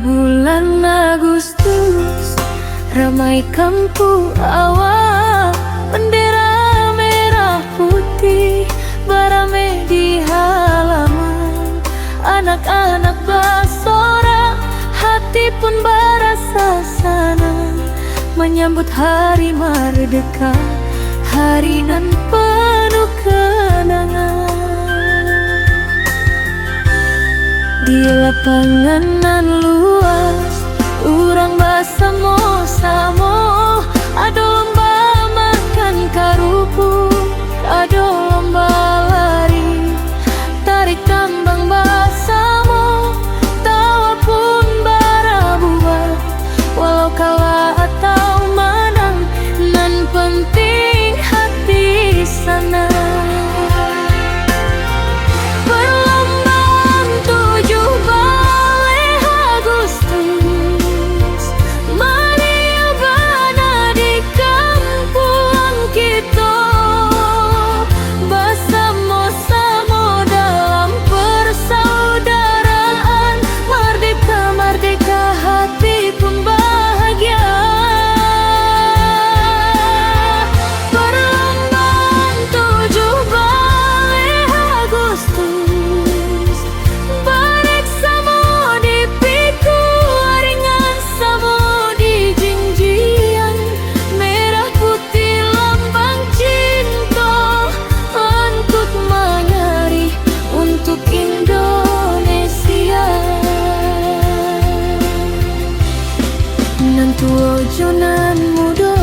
bulan Agustus, ramai kampung awal, bendera merah putih beramai di halaman. Anak-anak bersorak, hati pun berasa senang, menyambut hari merdeka, hari nan penuh kenangan. Di lapangan nan luas, urang basamo-samo, ado lomba makan karupuk, ado lomba lari, tarik tambang basamo, tawa pun barabuat. Walau kalah atau menang, nan penting hati sana. Tuo jonan mudo,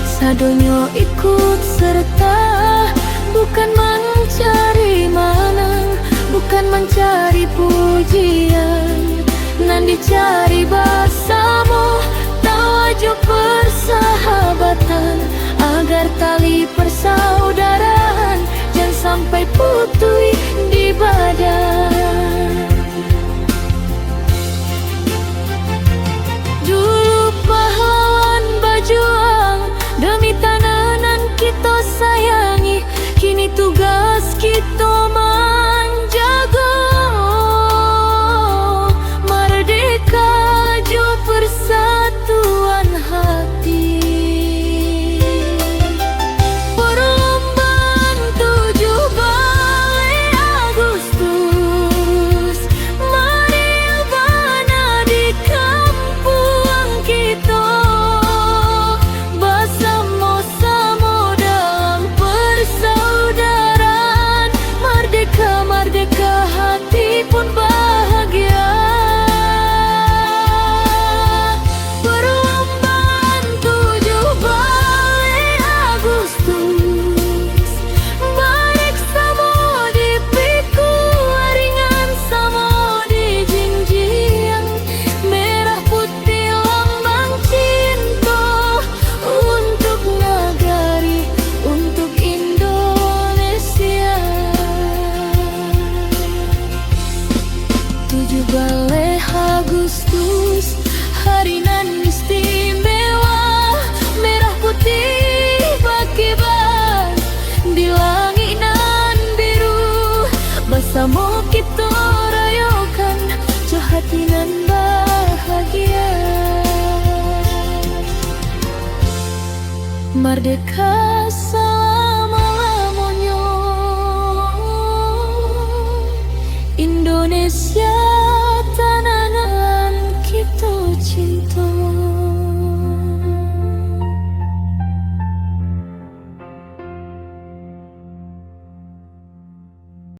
sadonyo ikut serta, bukan mencari menang, bukan mencari pujian, nan dicari bersama, tawajo persahabatan, agar tali persaudaraan jangan sampai putus di badan. Berjuang demi tanah nan kita sayangi, kini tugas kita menjaga merdeka jo persatuan hati. Perlombaan 17 Agustus, mari bana di kampung kita. Merdeka hati pun bahagia. Perlombaan 17 Agustus, baik samo dipiku, ringan samo dijinjiang, merah putih lambang cinta untuk negari, untuk Indonesia. 17 Agustus, hari nan istimewa, merah putih berkibar di langit nan biru, bersama kita rayakan hati nan bahagia. Merdeka selama-lamanya Indonesia.